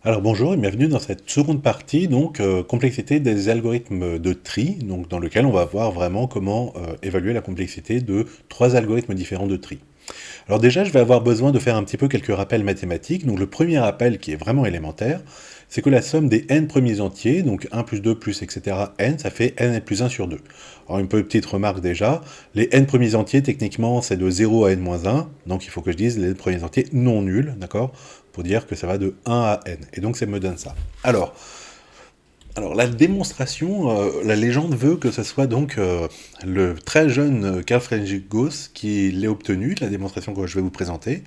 Alors bonjour et bienvenue dans cette seconde partie, donc complexité des algorithmes de tri, donc dans lequel on va voir vraiment comment évaluer la complexité de trois algorithmes différents de tri. Alors déjà, je vais avoir besoin de faire un petit peu quelques rappels mathématiques. Donc le premier rappel qui est vraiment élémentaire, c'est que la somme des n premiers entiers, donc 1 plus 2 plus etc. n, ça fait n plus 1 sur 2. Alors une petite remarque déjà, les n premiers entiers, techniquement, c'est de 0 à n-1, donc il faut que je dise les n premiers entiers non nuls, d'accord, pour dire que ça va de 1 à n. Et donc ça me donne ça. Alors la démonstration, la légende veut que ce soit donc le très jeune Carl Friedrich Gauss qui l'ait obtenu, la démonstration que je vais vous présenter.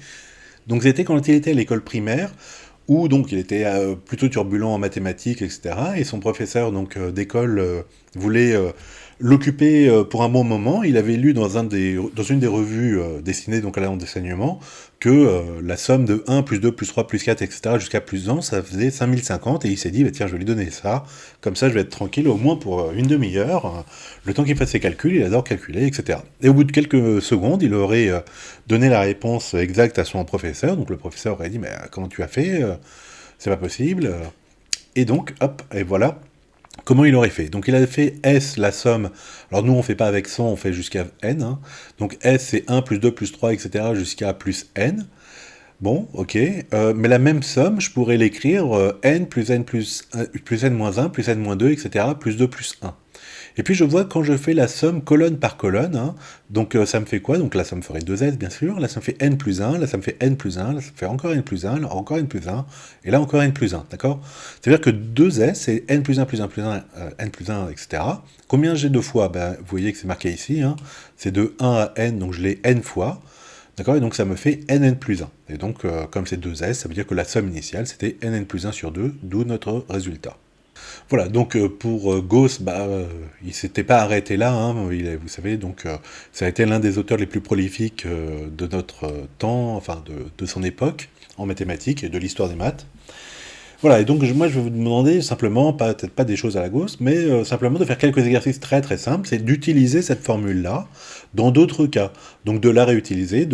Donc c'était quand il était à l'école primaire, où donc il était plutôt turbulent en mathématiques, etc. Et son professeur donc d'école voulait l'occuper pour un bon moment. Il avait lu dans une des revues destinées donc à l'enseignement que la somme de 1 plus 2 plus 3 plus 4, etc. jusqu'à plus 1, ça faisait 5050. Et il s'est dit, bah, tiens, je vais lui donner ça. Comme ça, je vais être tranquille au moins pour une demi-heure. Le temps qu'il fasse ses calculs, il adore calculer, etc. Et au bout de quelques secondes, il aurait donné la réponse exacte à son professeur. Donc le professeur aurait dit, mais comment tu as fait C'est pas possible. Et donc, hop, et voilà comment il aurait fait. Donc il a fait S, la somme. Alors nous, on fait pas avec 100, on fait jusqu'à n. Hein. Donc S, c'est 1 plus 2 plus 3, etc. jusqu'à plus n. Bon, ok. Mais la même somme, je pourrais l'écrire n plus n plus n moins 1 plus n moins 2, etc. plus 2 plus 1. Et puis je vois quand je fais la somme colonne par colonne, hein, donc ça me fait quoi? Donc là ça me ferait 2s bien sûr, là ça me fait n plus 1, là ça me fait n plus 1, là ça me fait encore n plus 1, là encore n plus 1, et là encore n plus 1, d'accord? C'est-à-dire que 2s c'est n plus 1 plus 1 plus 1, n plus 1, etc. Combien j'ai de fois? Ben, vous voyez que c'est marqué ici, hein, c'est de 1 à n, donc je l'ai n fois, d'accord? Et donc ça me fait nn plus 1. Et donc comme c'est 2s, ça veut dire que la somme initiale c'était nn plus 1 sur 2, d'où notre résultat. Voilà, donc pour Gauss, il s'était pas arrêté là, hein, vous savez, donc ça a été l'un des auteurs les plus prolifiques de notre temps, enfin de son époque, en mathématiques et de l'histoire des maths. Voilà, et donc moi je vais vous demander simplement, peut-être pas des choses à la Gauss, mais simplement de faire quelques exercices très très simples, c'est d'utiliser cette formule-là dans d'autres cas. Donc de la réutiliser,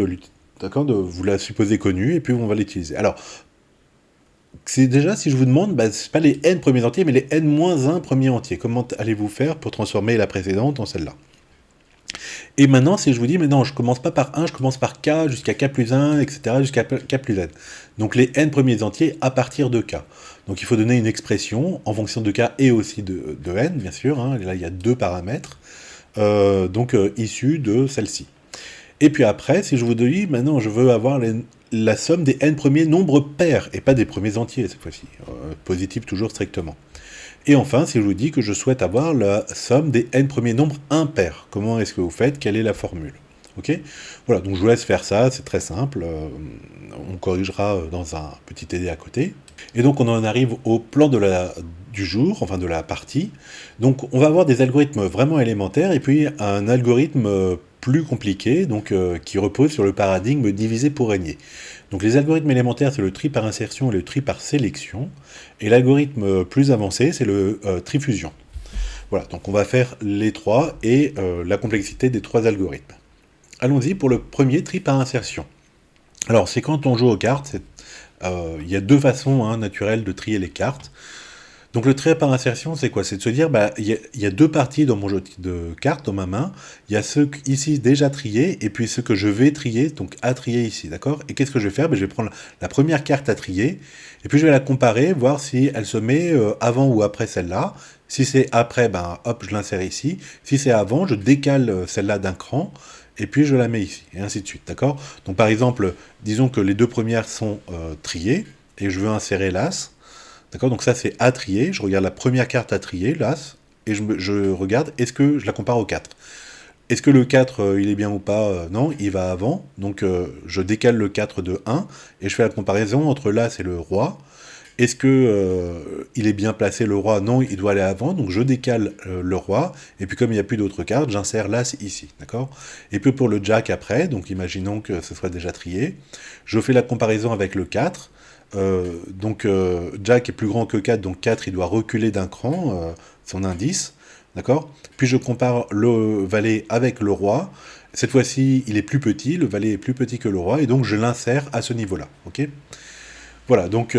d'accord, de vous la supposer connue, et puis on va l'utiliser. Alors, c'est déjà, si je vous demande, c'est pas les n premiers entiers, mais les n-1 premiers entiers. Comment allez-vous faire pour transformer la précédente en celle-là? Et maintenant, si je vous dis, mais non, je commence pas par 1, je commence par k jusqu'à k plus 1, etc., jusqu'à k plus n. Donc les n premiers entiers à partir de k. Donc il faut donner une expression en fonction de k et aussi de n, bien sûr. Hein. Là, il y a deux paramètres, issus de celle-ci. Et puis après, si je vous dis, maintenant, je veux avoir la somme des n premiers nombres pairs, et pas des premiers entiers cette fois-ci, positif toujours strictement. Et enfin, si je vous dis que je souhaite avoir la somme des n premiers nombres impairs, comment est-ce que vous faites? Quelle est la formule? Ok. Voilà, donc je vous laisse faire ça, c'est très simple, on corrigera dans un petit TD à côté. Et donc on en arrive au plan du jour, enfin de la partie. Donc on va avoir des algorithmes vraiment élémentaires et puis un algorithme plus compliqué, donc qui repose sur le paradigme diviser pour régner. Donc les algorithmes élémentaires, c'est le tri par insertion et le tri par sélection, et l'algorithme plus avancé, c'est le tri fusion. Voilà, donc on va faire les trois et la complexité des trois algorithmes. Allons-y pour le premier tri par insertion. Alors c'est quand on joue aux cartes, il y a deux façons naturelles de trier les cartes. Donc le trait par insertion, c'est quoi? C'est de se dire, il y a deux parties dans mon jeu de cartes, dans ma main. Il y a ceux ici déjà triés, et puis ceux que je vais trier, donc à trier ici, d'accord? Et qu'est-ce que je vais faire? Je vais prendre la première carte à trier, et puis je vais la comparer, voir si elle se met avant ou après celle-là. Si c'est après, hop, je l'insère ici. Si c'est avant, je décale celle-là d'un cran, et puis je la mets ici, et ainsi de suite, d'accord? Donc par exemple, disons que les deux premières sont triées, et je veux insérer l'as. D'accord. Donc ça, c'est à trier. Je regarde la première carte à trier, l'As, et je regarde, est-ce que je la compare au 4. Est-ce que le 4, il est bien ou pas Non, il va avant. Donc je décale le 4 de 1, et je fais la comparaison entre l'As et le Roi. Est-ce que il est bien placé le Roi? Non, il doit aller avant. Donc je décale le Roi, et puis comme il n'y a plus d'autres cartes, j'insère l'As ici. D'accord. Et puis pour le Jack après, donc imaginons que ce soit déjà trié, je fais la comparaison avec le 4. Jack est plus grand que 4, donc 4 il doit reculer d'un cran, son indice, d'accord. Puis je compare le valet avec le roi, cette fois-ci il est plus petit, le valet est plus petit que le roi, et donc je l'insère à ce niveau-là, ok. Voilà, donc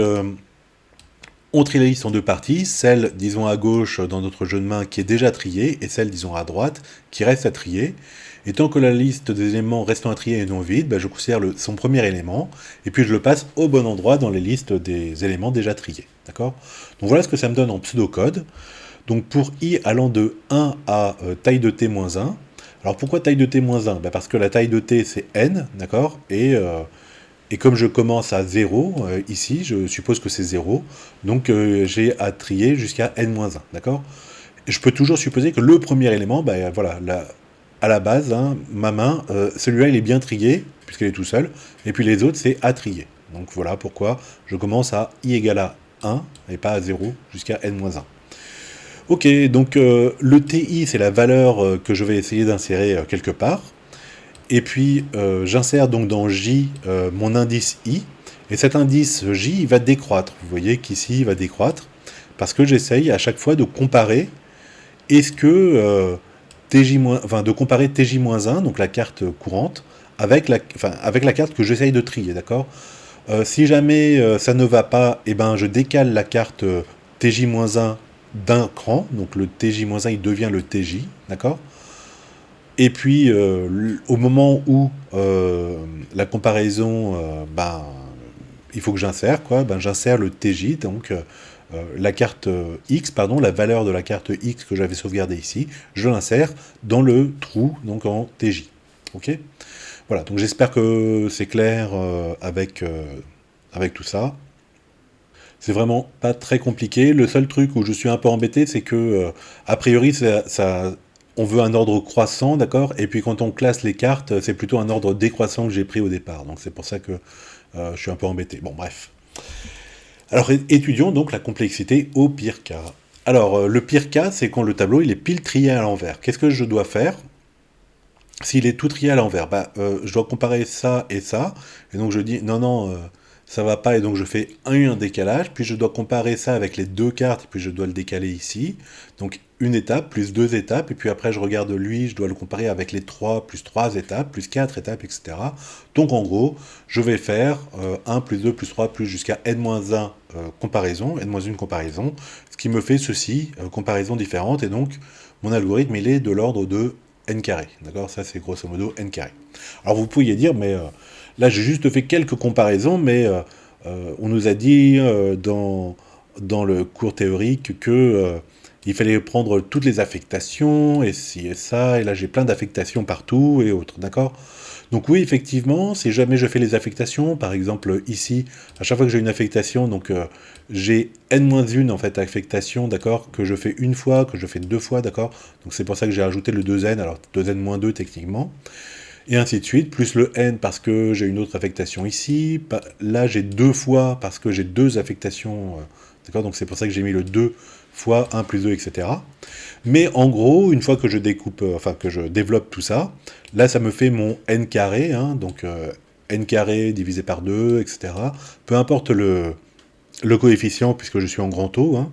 On trie la liste en deux parties, celle, disons, à gauche dans notre jeu de main qui est déjà triée, et celle, disons, à droite qui reste à trier. Et tant que la liste des éléments restant à trier est non vide, je considère son premier élément, et puis je le passe au bon endroit dans les listes des éléments déjà triés. D'accord ? Donc voilà ce que ça me donne en pseudocode. Donc pour i allant de 1 à taille de t moins 1, alors pourquoi taille de t moins 1 ? Parce que la taille de t c'est n, d'accord ? Et comme je commence à 0, ici, je suppose que c'est 0, donc j'ai à trier jusqu'à n-1, d'accord ? Je peux toujours supposer que le premier élément, voilà, à la base, hein, ma main, celui-là il est bien trié, puisqu'il est tout seul, et puis les autres c'est à trier. Donc voilà pourquoi je commence à i égale à 1, et pas à 0, jusqu'à n-1. Ok, donc le ti c'est la valeur que je vais essayer d'insérer quelque part. Et puis, j'insère donc dans J mon indice I, et cet indice J, il va décroître. Vous voyez qu'ici, il va décroître, parce que j'essaye à chaque fois de comparer, est-ce que de comparer TJ-1, donc la carte courante, avec la carte que j'essaye de trier, d'accord ? Si jamais ça ne va pas, je décale la carte TJ-1 d'un cran, donc le TJ-1, il devient le TJ, d'accord ? Et puis, au moment où la comparaison, il faut que j'insère, j'insère le TJ, donc la carte X, la valeur de la carte X que j'avais sauvegardée ici, je l'insère dans le trou, donc en TJ. Ok ? Voilà, donc j'espère que c'est clair avec tout ça. C'est vraiment pas très compliqué. Le seul truc où je suis un peu embêté, c'est que, a priori, on veut un ordre croissant, d'accord ? Et puis quand on classe les cartes, c'est plutôt un ordre décroissant que j'ai pris au départ. Donc c'est pour ça que je suis un peu embêté. Bon, bref. Alors étudions donc la complexité au pire cas. Alors le pire cas, c'est quand le tableau il est pile trié à l'envers. Qu'est-ce que je dois faire s'il est tout trié à l'envers ? Je dois comparer ça et ça. Et donc je dis non, ça va pas, et donc je fais un décalage, puis je dois comparer ça avec les deux cartes, et puis je dois le décaler ici. Donc une étape, plus deux étapes, et puis après je regarde lui, je dois le comparer avec les 3, plus 3 étapes, plus 4 étapes, etc. Donc en gros, je vais faire 1, plus 2, plus 3, plus jusqu'à n-1 comparaison, n-1 comparaison, ce qui me fait ceci, comparaison différente, et donc mon algorithme il est de l'ordre de n carré, d'accord ? Ça c'est grosso modo n carré. Alors vous pourriez dire, mais là j'ai juste fait quelques comparaisons, mais on nous a dit dans le cours théorique que il fallait prendre toutes les affectations, et ci et ça, et là j'ai plein d'affectations partout, et autres, d'accord ? Donc oui, effectivement, si jamais je fais les affectations, par exemple ici, à chaque fois que j'ai une affectation, donc j'ai n-1 en fait affectation, d'accord, que je fais une fois, que je fais deux fois, d'accord, donc c'est pour ça que j'ai ajouté le 2n, alors 2n-2 techniquement, et ainsi de suite, plus le n parce que j'ai une autre affectation ici, là j'ai deux fois parce que j'ai deux affectations, d'accord, donc c'est pour ça que j'ai mis le 2 fois 1 plus 2, etc. Mais en gros, une fois que je découpe, que je développe tout ça, là ça me fait mon n carré, hein, donc n carré divisé par 2, etc. Peu importe le coefficient puisque je suis en grand O, hein,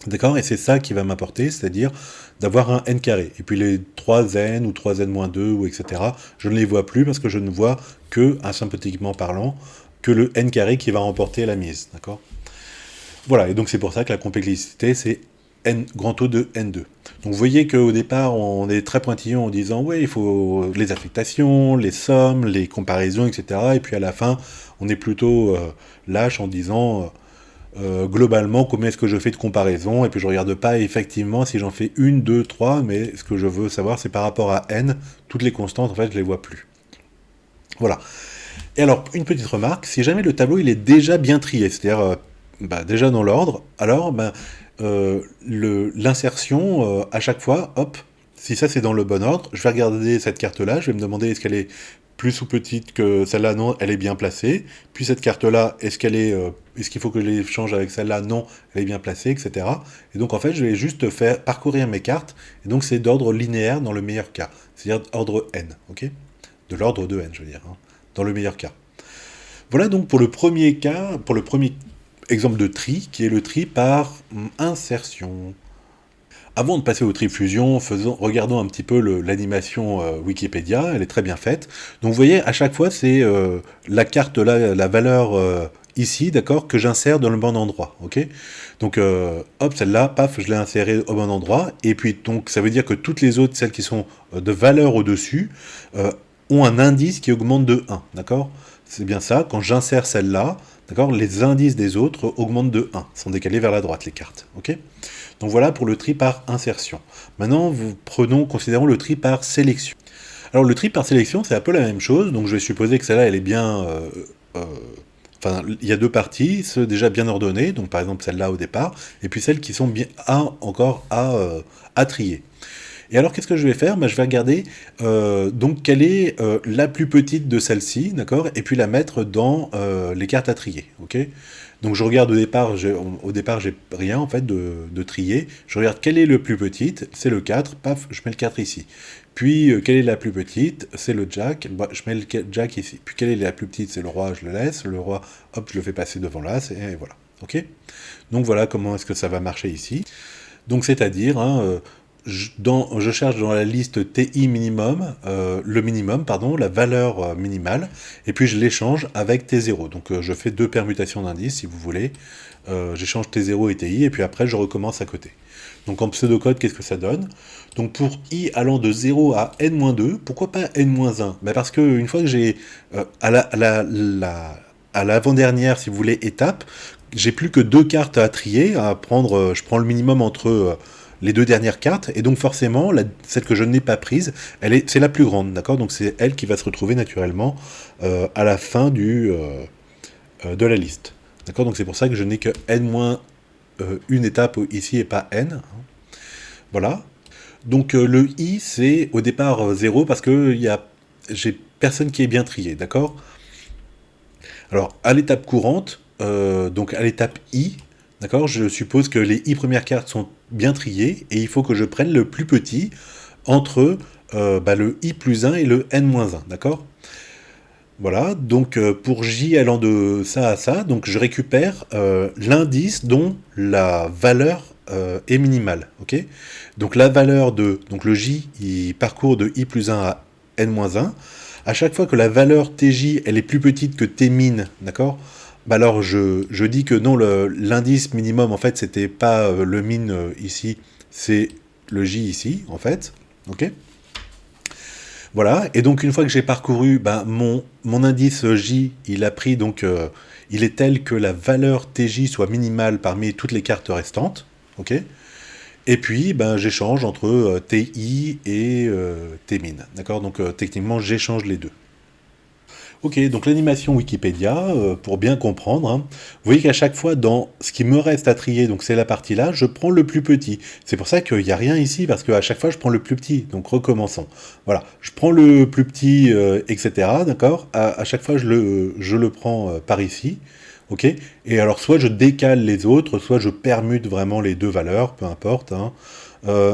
d'accord, et c'est ça qui va m'apporter, c'est-à-dire d'avoir un n carré. Et puis les 3n ou 3n-2 ou etc., je ne les vois plus parce que je ne vois que, asymptotiquement parlant, que le n carré qui va remporter la mise, d'accord ? Voilà, et donc c'est pour ça que la complexité, c'est grand O de n2. Donc vous voyez qu'au départ, on est très pointillon en disant, ouais, il faut les affectations, les sommes, les comparaisons, etc. Et puis à la fin, on est plutôt lâche en disant, globalement, combien est-ce que je fais de comparaisons, et puis je regarde pas effectivement si j'en fais une, deux, trois, mais ce que je veux savoir, c'est par rapport à n, toutes les constantes, en fait, je les vois plus. Voilà. Et alors, une petite remarque, si jamais le tableau, il est déjà bien trié, c'est-à-dire déjà dans l'ordre, alors l'insertion, à chaque fois, hop, si ça c'est dans le bon ordre, je vais regarder cette carte-là, je vais me demander est-ce qu'elle est plus ou petite que celle-là, non, elle est bien placée, puis cette carte-là, est-ce qu'il faut que je l'échange avec celle-là, non, elle est bien placée, etc. Et donc en fait, je vais juste faire parcourir mes cartes, et donc c'est d'ordre linéaire dans le meilleur cas, c'est-à-dire ordre n, ok ? De l'ordre de n, je veux dire, hein, dans le meilleur cas. Voilà donc pour le premier cas, pour le premier exemple de tri, qui est le tri par insertion. Avant de passer au tri fusion, regardons un petit peu l'animation Wikipédia, elle est très bien faite. Donc vous voyez, à chaque fois, c'est la carte là, la valeur ici, d'accord, que j'insère dans le bon endroit, ok? Donc, hop, celle-là, paf, je l'ai insérée au bon endroit, et puis, donc, ça veut dire que toutes les autres, celles qui sont de valeur au-dessus, ont un indice qui augmente de 1, d'accord? C'est bien ça, quand j'insère celle-là, d'accord, les indices des autres augmentent de 1, sont décalés vers la droite, les cartes, ok? Donc voilà pour le tri par insertion. Maintenant, considérons le tri par sélection. Alors le tri par sélection, c'est un peu la même chose, donc je vais supposer que celle-là, elle est bien... Enfin, il y a deux parties, ceux déjà bien ordonnées, donc par exemple celle-là au départ, et puis celles qui sont bien à trier. Et alors qu'est-ce que je vais faire? Je vais regarder donc quelle est la plus petite de celle-ci, d'accord? Et puis la mettre dans les cartes à trier, ok? Donc je regarde au départ j'ai rien en fait de trier, je regarde quelle est le plus petite, c'est le 4, paf, je mets le 4 ici. Puis quelle est la plus petite, c'est le Jack, je mets le Jack ici. Puis quelle est la plus petite, c'est le Roi, je le laisse, le Roi, hop, je le fais passer devant l'As, et voilà, ok? Donc voilà comment est-ce que ça va marcher ici. Donc c'est-à-dire, je cherche dans la liste TI minimum, le minimum, pardon, la valeur minimale, et puis je l'échange avec T0. Donc je fais deux permutations d'indices, si vous voulez. J'échange T0 et TI, et puis après je recommence à côté. Donc en pseudocode, qu'est-ce que ça donne? Donc pour i allant de 0 à n-2, pourquoi pas n-1? Parce qu'une fois que j'ai à l'avant-dernière, si vous voulez, étape, j'ai plus que deux cartes à trier, à prendre, je prends le minimum entre les deux dernières cartes, et donc forcément, celle que je n'ai pas prise, c'est la plus grande, d'accord? Donc c'est elle qui va se retrouver naturellement à la fin de la liste. D'accord? Donc c'est pour ça que je n'ai que n- une étape ici et pas n. Voilà. Donc le i, c'est au départ 0 parce que j'ai personne qui est bien trié, d'accord? Alors, à l'étape courante, donc à l'étape i, d'accord, je suppose que les i premières cartes sont bien triées, et il faut que je prenne le plus petit entre le i plus 1 et le n-1, d'accord? Voilà, donc pour j allant de ça à ça, donc je récupère l'indice dont la valeur est minimale, ok? Donc la valeur donc le j, il parcourt de i plus 1 à n-1. À chaque fois que la valeur tj, elle est plus petite que t min, d'accord? Alors je dis que non, l'indice minimum, en fait, c'était pas le min ici, c'est le j ici, en fait, ok? Voilà, et donc une fois que j'ai parcouru, mon indice J, il a pris donc, il est tel que la valeur TJ soit minimale parmi toutes les cartes restantes, ok? Et puis, j'échange entre TI et Tmin, d'accord? Donc techniquement, j'échange les deux. Ok, donc l'animation Wikipédia, pour bien comprendre, hein, vous voyez qu'à chaque fois, dans ce qui me reste à trier, donc c'est la partie là, je prends le plus petit. C'est pour ça qu'il n'y a rien ici, parce qu'à chaque fois, je prends le plus petit. Donc recommençons. Voilà, je prends le plus petit, etc., d'accord? À chaque fois, je le prends par ici, ok? Et alors, soit je décale les autres, soit je permute vraiment les deux valeurs, peu importe, hein.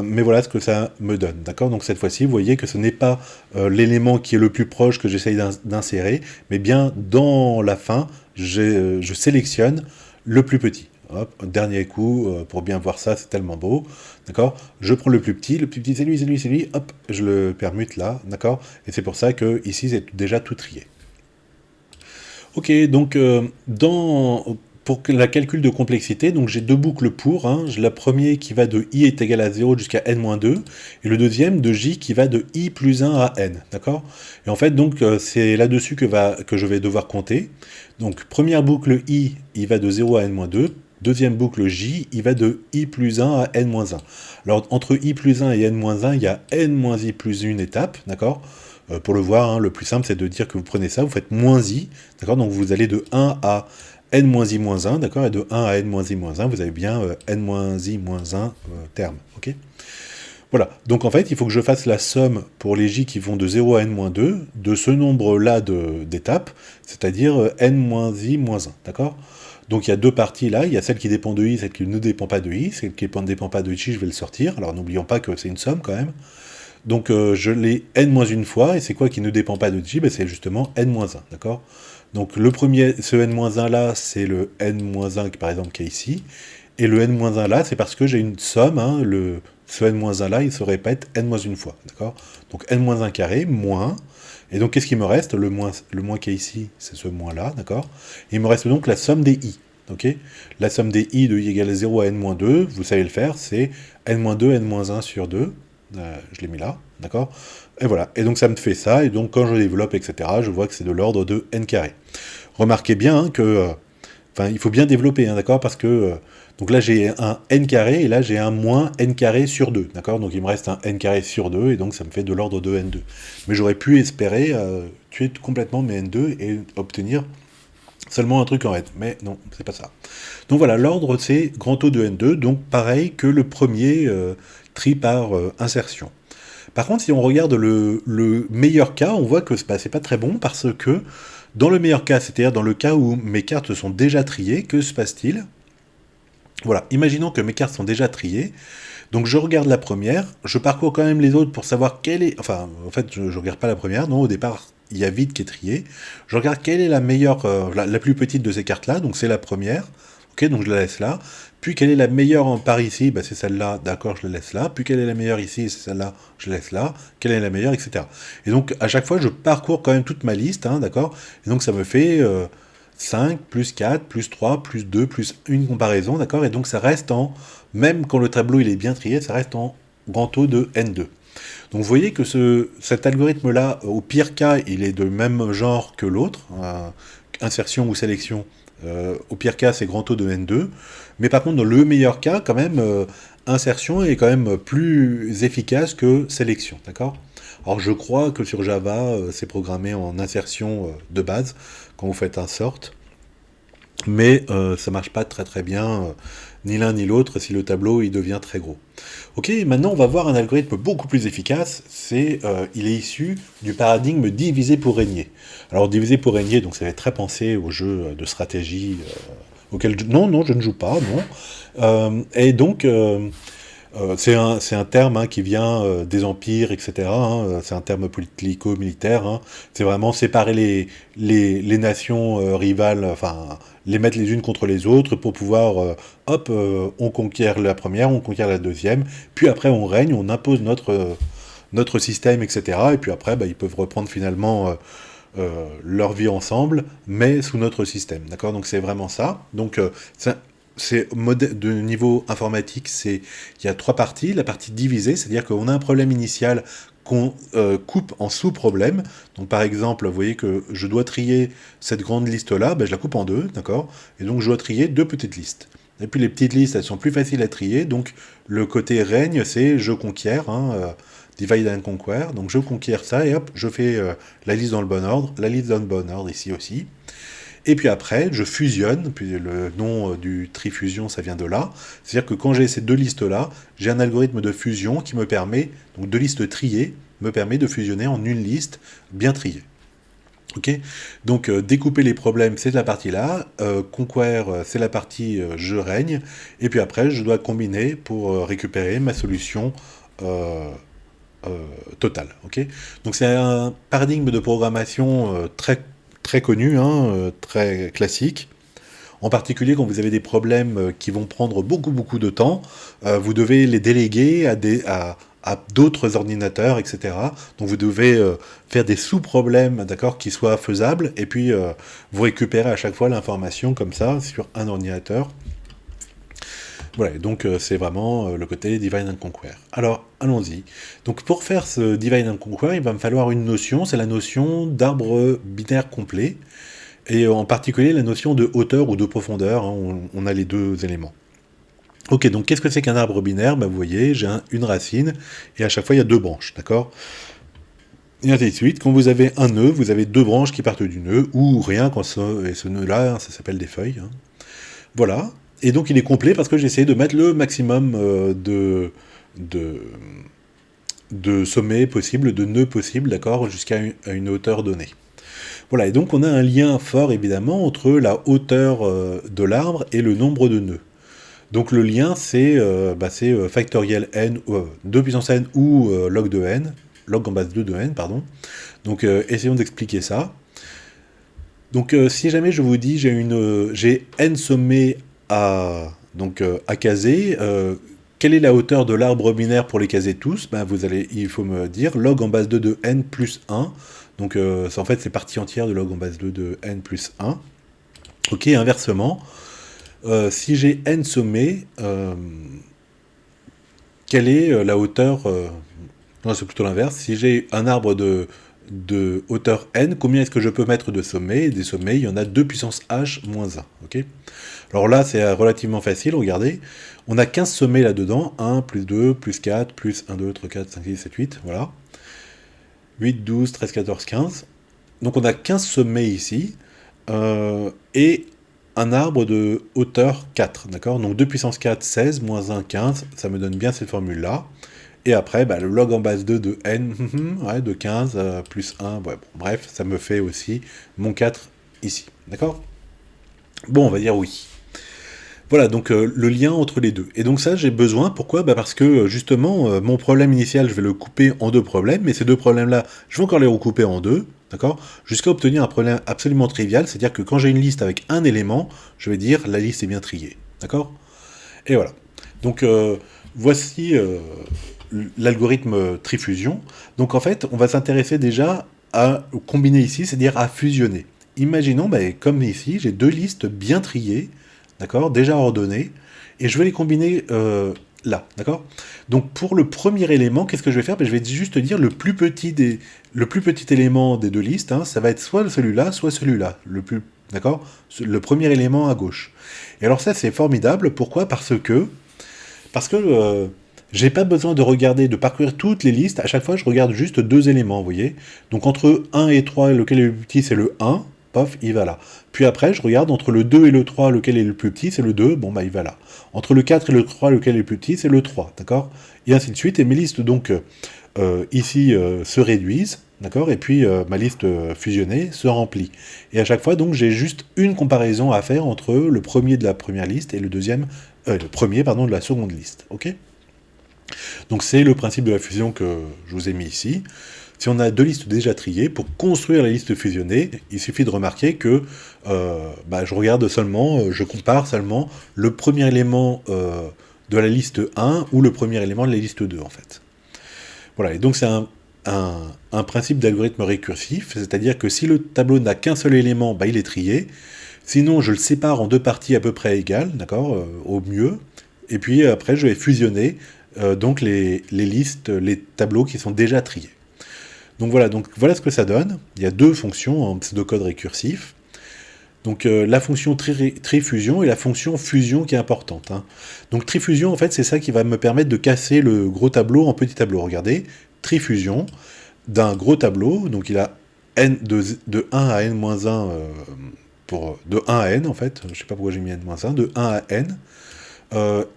Mais voilà ce que ça me donne, d'accord? Donc cette fois-ci, vous voyez que ce n'est pas l'élément qui est le plus proche que j'essaye d'insérer, mais bien dans la fin, je sélectionne le plus petit. Hop, dernier coup, pour bien voir ça, c'est tellement beau, d'accord? Je prends le plus petit c'est lui, c'est lui, c'est lui, hop, je le permute là, d'accord? Et c'est pour ça que ici, c'est déjà tout trié. Ok, donc pour la calcul de complexité, donc j'ai deux boucles pour, hein. J'ai la première qui va de i est égal à 0 jusqu'à n-2, et le deuxième de j qui va de i plus 1 à n, d'accord? Et en fait, donc, c'est là-dessus que je vais devoir compter. Donc, première boucle i, il va de 0 à n-2, deuxième boucle j, il va de i plus 1 à n-1. Alors, entre i plus 1 et n-1, il y a n-i plus 1 étape, d'accord? Pour le voir, hein, le plus simple, c'est de dire que vous prenez ça, vous faites moins i, d'accord? Donc vous allez de 1 à n-i-1, d'accord? Et de 1 à n-i-1, vous avez bien n-i-1 terme, ok? Voilà, donc en fait, il faut que je fasse la somme pour les j qui vont de 0 à n-2 de ce nombre-là d'étapes, c'est-à-dire n-i-1, d'accord? Donc il y a deux parties là, il y a celle qui dépend de i, celle qui ne dépend pas de i, celle qui ne dépend pas de j, je vais le sortir, alors n'oublions pas que c'est une somme quand même. Donc je l'ai n-1 fois, et c'est quoi qui ne dépend pas de j? C'est justement n-1, d'accord? Donc le premier, ce n-1 là, c'est le n-1 par exemple qui est ici, et le n-1 là, c'est parce que j'ai une somme, hein, ce n-1 là, il se répète n-1 fois, d'accord? Donc n-1 carré, moins, Et donc, qu'est-ce qu'il me reste? Le moins qui est ici, c'est ce moins-là, d'accord? Il me reste donc la somme des i. Ok, la somme des i de i égale à 0 à n-2, vous savez le faire, c'est n-2, n-1 sur 2. Je l'ai mis là, d'accord? Et voilà, et donc ça me fait ça, et donc quand je développe, etc., je vois que c'est de l'ordre de n carré. Remarquez bien hein, que... Enfin, il faut bien développer, hein, d'accord? Parce que... donc là, j'ai un n carré, et là, j'ai un moins n carré sur 2, d'accord? Donc il me reste un n carré sur 2, et donc ça me fait de l'ordre de n2. Mais j'aurais pu espérer tuer complètement mes n2 et obtenir seulement un truc en n, mais non, c'est pas ça. Donc voilà, l'ordre, c'est grand O de n2, donc pareil que le premier tri par insertion. Par contre, si on regarde le meilleur cas, on voit que c'est pas très bon, parce que dans le meilleur cas, c'est-à-dire dans le cas où mes cartes sont déjà triées, que se passe-t-il? Voilà, imaginons que mes cartes sont déjà triées, donc je regarde la première, je parcours quand même les autres pour savoir quelle est... Enfin, en fait, je regarde pas la première, non, au départ, il y a vide qui est trié. Je regarde quelle est la meilleure, la plus petite de ces cartes-là, donc c'est la première, ok, donc je la laisse là. Puis quelle est la meilleure par ici, bah, c'est celle-là, d'accord, je la laisse là. Puis quelle est la meilleure ici, c'est celle-là, je la laisse là. Quelle est la meilleure, etc. Et donc, à chaque fois, je parcours quand même toute ma liste, hein, d'accord. Et donc, ça me fait 5, plus 4, plus 3, plus 2, plus une comparaison, d'accord. Et donc, ça reste en... Même quand le tableau il est bien trié, ça reste en grand O de N2. Donc vous voyez que cet algorithme-là, au pire cas, il est de même genre que l'autre, insertion ou sélection. Au pire cas, c'est grand O de N2. Mais par contre, dans le meilleur cas, quand même, insertion est quand même plus efficace que sélection, d'accord? Alors je crois que sur Java, c'est programmé en insertion de base, quand vous faites un sort. Mais ça marche pas très très bien, ni l'un ni l'autre, si le tableau il devient très gros. Ok, maintenant on va voir un algorithme beaucoup plus efficace, il est issu du paradigme diviser pour régner. Alors diviser pour régner, donc ça fait très penser au jeu de stratégie auquel... Non, je ne joue pas, non. Et donc... c'est un terme hein, qui vient des empires, etc. Hein, c'est un terme politico-militaire. Hein, c'est vraiment séparer les nations rivales, enfin les mettre les unes contre les autres pour pouvoir, on conquiert la première, on conquiert la deuxième, puis après on règne, on impose notre système, etc. Et puis après, bah, ils peuvent reprendre finalement leur vie ensemble, mais sous notre système. D'accord? Donc c'est vraiment ça. Donc de niveau informatique, il y a 3 parties. La partie divisée, c'est-à-dire qu'on a un problème initial qu'on coupe en sous-problèmes. Donc par exemple, vous voyez que je dois trier cette grande liste-là, ben, je la coupe en 2, d'accord? Et donc je dois trier 2 petites listes. Et puis les petites listes, elles sont plus faciles à trier, donc le côté règne, c'est je conquiers, hein, divide and conquer, donc je conquiers ça, et hop, je fais la liste dans le bon ordre, la liste dans le bon ordre ici aussi. Et puis après, je fusionne, puis le nom du trifusion, ça vient de là. C'est-à-dire que quand j'ai ces deux listes-là, j'ai un algorithme de fusion qui me permet, donc deux listes triées, me permet de fusionner en une liste bien triée. Ok, donc découper les problèmes, c'est la partie là, conquer, c'est la partie je règne, et puis après, je dois combiner pour récupérer ma solution totale. Ok, donc c'est un paradigme de programmation très connu, hein, très classique. En particulier, quand vous avez des problèmes qui vont prendre beaucoup de temps, vous devez les déléguer à d'autres ordinateurs, etc. Donc vous devez faire des sous-problèmes, d'accord, qui soient faisables, et puis vous récupérez à chaque fois l'information comme ça sur un ordinateur. Voilà, donc c'est vraiment le côté Divide and Conquer. Alors, allons-y. Donc pour faire ce Divide and Conquer, il va me falloir une notion, c'est la notion d'arbre binaire complet, et en particulier la notion de hauteur ou de profondeur, hein, on a les deux éléments. Ok, donc qu'est-ce que c'est qu'un arbre binaire? Bah, vous voyez, j'ai une racine, et à chaque fois il y a deux branches, d'accord? Et ainsi de suite. Quand vous avez un nœud, vous avez deux branches qui partent du nœud, ou rien, quand ce nœud-là, ça s'appelle des feuilles. Hein. Voilà. Et donc il est complet parce que j'ai essayé de mettre le maximum de sommets possibles, de nœuds possibles, d'accord, jusqu'à une hauteur donnée. Voilà, et donc on a un lien fort évidemment entre la hauteur de l'arbre et le nombre de nœuds. Donc le lien c'est factoriel n, 2 puissance n ou log de n, log en base 2 de n, pardon. Donc essayons d'expliquer ça. Donc si jamais je vous dis j'ai n sommets à caser, quelle est la hauteur de l'arbre binaire pour les caser tous? Ben il faut me dire log en base 2 de n plus 1. Donc en fait c'est partie entière de log en base 2 de n plus 1. Ok, inversement, si j'ai n sommets, quelle est la hauteur non, c'est plutôt l'inverse. Si j'ai un arbre de hauteur n, combien est-ce que je peux mettre de sommets? Et des sommets, il y en a 2 puissance h moins 1. Ok. Alors là, c'est relativement facile, regardez. On a 15 sommets là-dedans. 1, plus 2, plus 4, plus 1, 2, 3, 4, 5, 6, 7, 8. Voilà. 8, 12, 13, 14, 15. Donc on a 15 sommets ici. Et un arbre de hauteur 4. D'accord. Donc 2 puissance 4, 16, moins 1, 15. Ça me donne bien cette formule-là. Et après, le log en base 2 de n, ouais, de 15, plus 1, ouais, bon, bref, ça me fait aussi mon 4 ici, d'accord? Bon, on va dire oui. Voilà, donc le lien entre les deux. Et donc ça, j'ai besoin, pourquoi? Parce que justement, mon problème initial, je vais le couper en deux problèmes, mais ces deux problèmes-là, je vais encore les recouper en deux, d'accord? Jusqu'à obtenir un problème absolument trivial, c'est-à-dire que quand j'ai une liste avec un élément, je vais dire la liste est bien triée, d'accord? Et voilà. Donc voici l'algorithme trifusion. Donc en fait, on va s'intéresser déjà à combiner ici, c'est-à-dire à fusionner. Imaginons, comme ici, j'ai deux listes bien triées, d'accord, déjà ordonnées, et je vais les combiner là, d'accord. Donc pour le premier élément, qu'est-ce que je vais faire? Je vais juste dire le plus petit élément des deux listes, hein, ça va être soit celui-là, soit celui-là, d'accord, le premier élément à gauche. Et alors ça, c'est formidable. Pourquoi? Parce que j'ai pas besoin de parcourir toutes les listes. À chaque fois, je regarde juste deux éléments, vous voyez. Donc entre 1 et 3, lequel est le plus petit, c'est le 1. Pof, il va là. Puis après, je regarde entre le 2 et le 3, lequel est le plus petit, c'est le 2. Bon, il va là. Entre le 4 et le 3, lequel est le plus petit, c'est le 3. D'accord? Et ainsi de suite. Et mes listes, donc, ici, se réduisent. D'accord? Et puis, ma liste fusionnée se remplit. Et à chaque fois, donc, j'ai juste une comparaison à faire entre le premier de la première liste et le premier, pardon, de la seconde liste. Ok? Donc c'est le principe de la fusion que je vous ai mis ici. Si on a deux listes déjà triées, pour construire la liste fusionnée, il suffit de remarquer que je compare seulement le premier élément de la liste 1 ou le premier élément de la liste 2 en fait. Voilà, et donc c'est un principe d'algorithme récursif, c'est-à-dire que si le tableau n'a qu'un seul élément, il est trié. Sinon, je le sépare en deux parties à peu près égales, d'accord, au mieux. Et puis après, je vais fusionner donc les listes, les tableaux qui sont déjà triés. Donc voilà ce que ça donne. Il y a deux fonctions en pseudocode récursif. Donc la fonction trifusion et la fonction fusion qui est importante. Hein. Donc trifusion, en fait, c'est ça qui va me permettre de casser le gros tableau en petits tableaux. Regardez, trifusion d'un gros tableau, donc il a n de 1 à n-1, de 1 à n en fait, je ne sais pas pourquoi j'ai mis n-1, de 1 à n.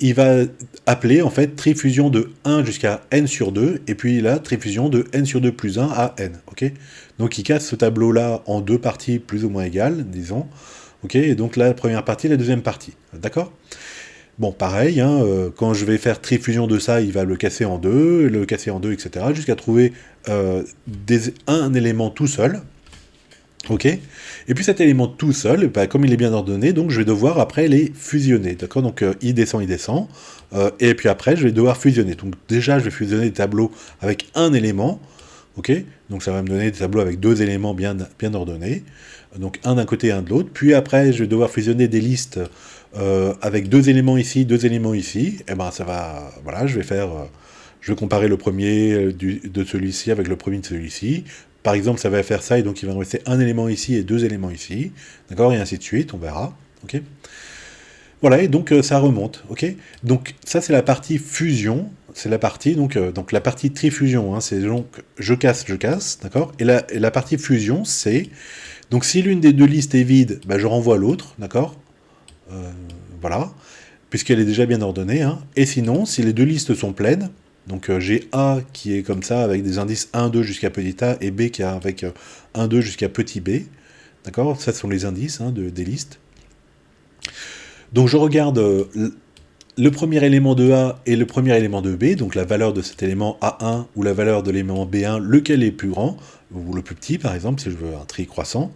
Il va appeler en fait trifusion de 1 jusqu'à n sur 2, et puis là, trifusion de n sur 2 plus 1 à n, ok. Donc il casse ce tableau-là en deux parties plus ou moins égales, disons, ok, et donc là, la première partie, la deuxième partie, d'accord. Bon, pareil, hein, quand je vais faire trifusion de ça, il va le casser en deux, etc., jusqu'à trouver un élément tout seul, ok. Et puis cet élément tout seul, comme il est bien ordonné, donc je vais devoir après les fusionner, d'accord. Donc il descend, et puis après je vais devoir fusionner. Donc déjà je vais fusionner des tableaux avec un élément, ok. Donc ça va me donner des tableaux avec deux éléments bien ordonnés, donc un d'un côté et un de l'autre. Puis après je vais devoir fusionner des listes avec deux éléments ici, et ben ça va, voilà, je vais comparer le premier de celui-ci avec le premier de celui-ci. Par exemple, ça va faire ça, et donc il va me rester un élément ici et deux éléments ici, d'accord, et ainsi de suite, on verra, ok. Voilà, et donc ça remonte, ok. Donc ça c'est la partie fusion, c'est la partie, donc la partie trifusion, hein, c'est donc je casse, d'accord, et la partie fusion, c'est, donc si l'une des deux listes est vide, je renvoie l'autre, d'accord, voilà, puisqu'elle est déjà bien ordonnée, hein. Et sinon, si les deux listes sont pleines, donc j'ai A qui est comme ça, avec des indices 1, 2 jusqu'à petit a, et B qui est avec 1, 2 jusqu'à petit b, d'accord. Ça ce sont les indices des listes. Donc je regarde le premier élément de A et le premier élément de B, donc la valeur de cet élément A1 ou la valeur de l'élément B1, lequel est plus grand, ou le plus petit par exemple, si je veux un tri croissant.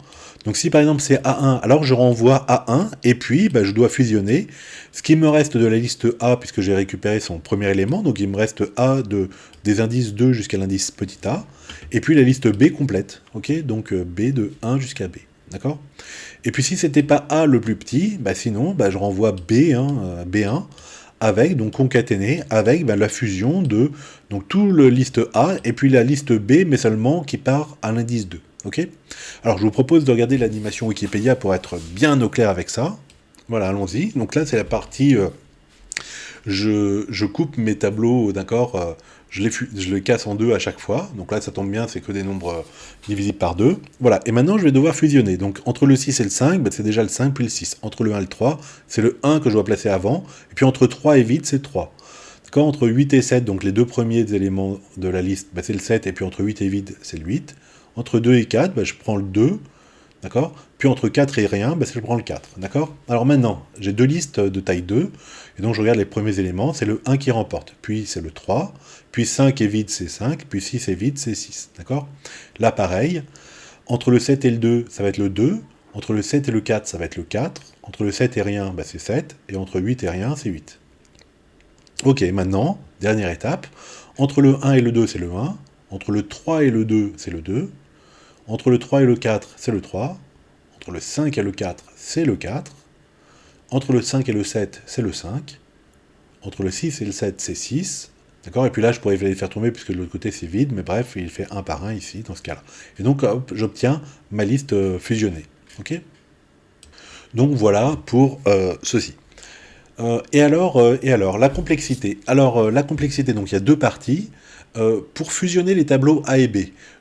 Donc si par exemple c'est A1, alors je renvoie A1, et puis je dois fusionner ce qui me reste de la liste A, puisque j'ai récupéré son premier élément, donc il me reste A des indices 2 jusqu'à l'indice petit a, et puis la liste B complète, ok, donc B de 1 jusqu'à B, d'accord. Et puis si c'était pas A le plus petit, sinon je renvoie B1, B1, avec, donc concaténé, avec la fusion de donc tout le liste A, et puis la liste B, mais seulement qui part à l'indice 2. Ok. Alors je vous propose de regarder l'animation Wikipédia pour être bien au clair avec ça. Voilà, allons-y. Donc là, c'est la partie... je coupe mes tableaux, d'accord, je les casse en deux à chaque fois. Donc là, ça tombe bien, c'est que des nombres divisibles par 2. Voilà, et maintenant, je vais devoir fusionner. Donc entre le 6 et le 5, c'est déjà le 5 puis le 6. Entre le 1 et le 3, c'est le 1 que je dois placer avant. Et puis entre 3 et 8, c'est 3. D'accord, entre 8 et 7, donc les deux premiers éléments de la liste, c'est le 7. Et puis entre 8 et 8, c'est le 8. Entre 2 et 4, je prends le 2. D'accord. Puis entre 4 et rien, je prends le 4. D'accord. Alors maintenant, j'ai deux listes de taille 2, et donc je regarde les premiers éléments, c'est le 1 qui remporte, puis c'est le 3, puis 5 est vide, c'est 5, puis 6 est vide, c'est 6. D'accord. Là, pareil, entre le 7 et le 2, ça va être le 2, entre le 7 et le 4, ça va être le 4, entre le 7 et rien, c'est 7, et entre 8 et rien, c'est 8. Ok, maintenant, dernière étape, entre le 1 et le 2, c'est le 1, entre le 3 et le 2, c'est le 2, entre le 3 et le 4, c'est le 3. Entre le 5 et le 4, c'est le 4. Entre le 5 et le 7, c'est le 5. Entre le 6 et le 7, c'est 6. D'accord. Et puis là, je pourrais les faire tomber puisque de l'autre côté, c'est vide. Mais bref, il fait un par un ici, dans ce cas-là. Et donc, hop, j'obtiens ma liste fusionnée. Ok. Donc voilà pour ceci. Et alors, la complexité. Alors, la complexité, donc il y a deux parties. Pour fusionner les tableaux A et B.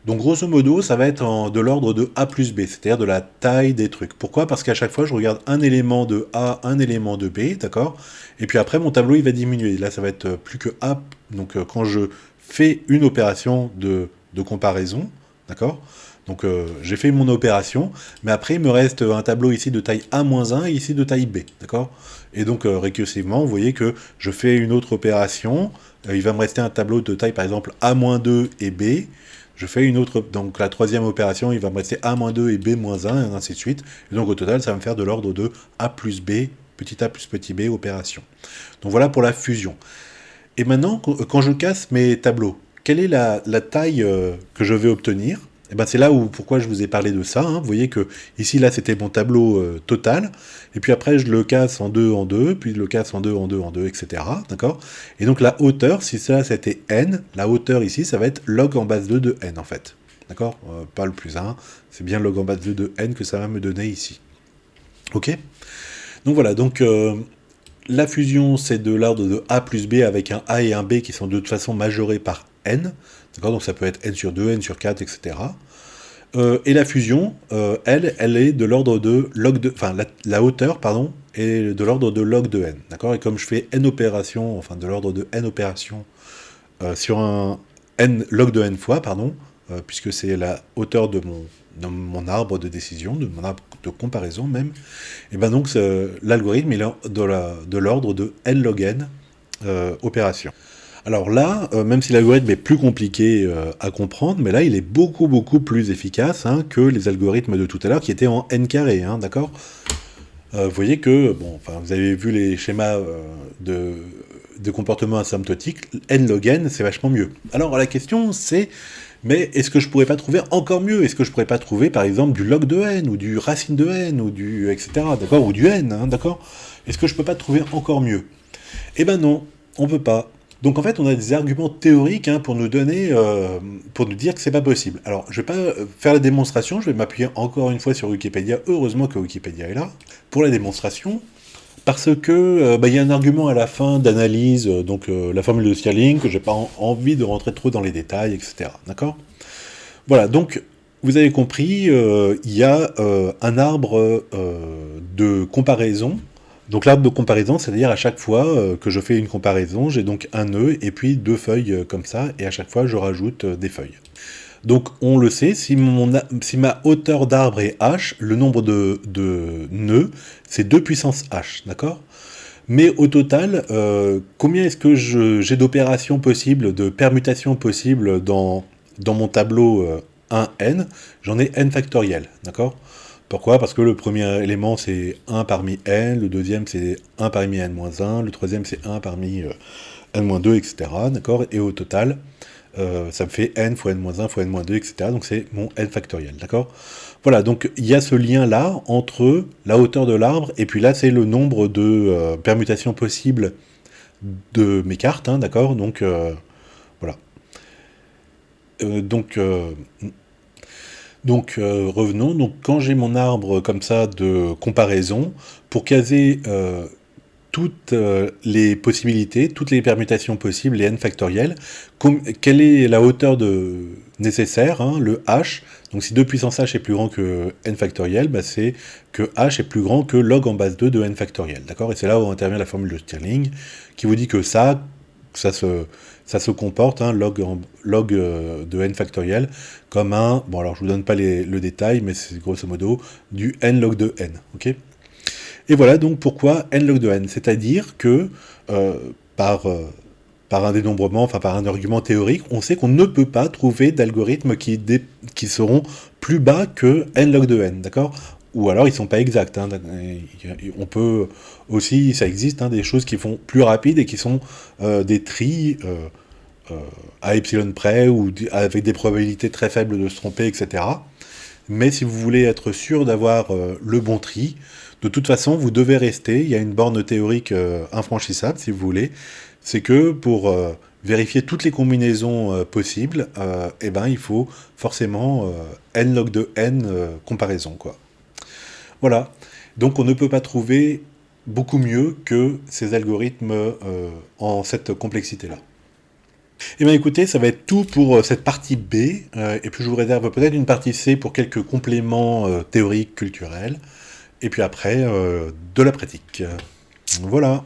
Donc grosso modo, ça va être de l'ordre de A plus B, c'est-à-dire de la taille des trucs. Pourquoi? Parce qu'à chaque fois, je regarde un élément de A, un élément de B, d'accord? Et puis après, mon tableau, il va diminuer. Là, ça va être plus que A. Donc quand je fais une opération de comparaison, d'accord? Donc j'ai fait mon opération, mais après, il me reste un tableau ici de taille A-1 et ici de taille B, d'accord? Et donc récursivement, vous voyez que je fais une autre opération, il va me rester un tableau de taille par exemple A-2 et B, je fais une autre, donc la troisième opération, il va me rester A-2 et B-1, et ainsi de suite, et donc au total, ça va me faire de l'ordre de A plus B, petit a plus petit b, opération. Donc voilà pour la fusion. Et maintenant, quand je casse mes tableaux, quelle est la taille que je vais obtenir? Et c'est là où pourquoi je vous ai parlé de ça. Vous voyez que ici, là, c'était mon tableau total. Et puis après, je le casse en 2, puis je le casse en 2, en 2, etc. D'accord. Et donc la hauteur, si ça c'était n, la hauteur ici, ça va être log en base 2 de n, en fait. D'accord. Pas le plus 1. C'est bien log en base 2 de n que ça va me donner ici. Ok. Donc voilà, donc la fusion, c'est de l'ordre de A plus B avec un A et un B qui sont de toute façon majorés par n. D'accord, donc ça peut être n sur 2, n sur 4, etc. Et la fusion, elle est de l'ordre de log de... Enfin, la hauteur, pardon, est de l'ordre de log de n. D'accord. Et comme je fais n opérations, enfin de l'ordre de n opérations sur un n log de n fois, pardon, puisque c'est la hauteur de mon arbre de décision, de mon arbre de comparaison même, et donc l'algorithme est de l'ordre de n log n opérations. Alors là, même si l'algorithme est plus compliqué à comprendre, mais là il est beaucoup beaucoup plus efficace que les algorithmes de tout à l'heure qui étaient en n carré, d'accord. Vous voyez que, vous avez vu les schémas de comportement asymptotique, n log n, c'est vachement mieux. Alors la question c'est, mais est-ce que je pourrais pas trouver encore mieux? Est-ce que je pourrais pas trouver par exemple du log de n, ou du racine de n, ou du etc., d'accord, ou du n, d'accord? Est-ce que je peux pas trouver encore mieux? Eh ben non, on peut pas. Donc en fait, on a des arguments théoriques pour nous donner, pour nous dire que c'est pas possible. Alors, je vais pas faire la démonstration, je vais m'appuyer encore une fois sur Wikipédia. Heureusement que Wikipédia est là pour la démonstration, parce que il y a un argument à la fin d'analyse, donc la formule de Stirling, que j'ai pas envie de rentrer trop dans les détails, etc. D'accord? Voilà, donc vous avez compris, il y a un arbre de comparaison. Donc l'arbre de comparaison, c'est-à-dire à chaque fois que je fais une comparaison, j'ai donc un nœud et puis deux feuilles comme ça, et à chaque fois je rajoute des feuilles. Donc on le sait, si ma hauteur d'arbre est h, le nombre de nœuds, c'est 2 puissance h, d'accord? Mais au total, combien est-ce que j'ai d'opérations possibles, de permutations possibles dans mon tableau 1n? J'en ai n factoriel, d'accord? Pourquoi? Parce que le premier élément c'est 1 parmi n, le deuxième c'est 1 parmi n-1, le troisième c'est 1 parmi n-2, etc. D'accord? Et au total, ça me fait n fois n-1 fois n-2, etc. Donc c'est mon n factoriel, d'accord? Voilà, donc il y a ce lien-là entre la hauteur de l'arbre, et puis là c'est le nombre de permutations possibles de mes cartes, hein, d'accord? Donc voilà. Donc revenons, donc quand j'ai mon arbre comme ça de comparaison, pour caser toutes les possibilités, toutes les permutations possibles, les n factoriels, quelle est la hauteur nécessaire, hein, le h, donc si 2 puissance h est plus grand que n factoriel, bah c'est que h est plus grand que log en base 2 de n factoriel, d'accord? Et c'est là où intervient la formule de Stirling, qui vous dit que ça se comporte, hein, log de n factoriel, comme un, bon alors je vous donne pas le détail, mais c'est grosso modo du n log de n, ok? Et voilà donc pourquoi n log de n, c'est-à-dire que par un dénombrement, enfin par un argument théorique, on sait qu'on ne peut pas trouver d'algorithmes qui seront plus bas que n log de n, d'accord? Ou alors ils sont pas exacts, hein. On peut aussi, ça existe, hein, des choses qui font plus rapide et qui sont des tris à epsilon près, ou avec des probabilités très faibles de se tromper, etc. Mais si vous voulez être sûr d'avoir le bon tri, de toute façon, vous devez rester, il y a une borne théorique infranchissable, si vous voulez, c'est que pour vérifier toutes les combinaisons possibles, eh ben, il faut forcément n log de n comparaison, quoi. Voilà, donc on ne peut pas trouver beaucoup mieux que ces algorithmes en cette complexité-là. Eh bien écoutez, ça va être tout pour cette partie B, et puis je vous réserve peut-être une partie C pour quelques compléments théoriques, culturels, et puis après, de la pratique. Voilà.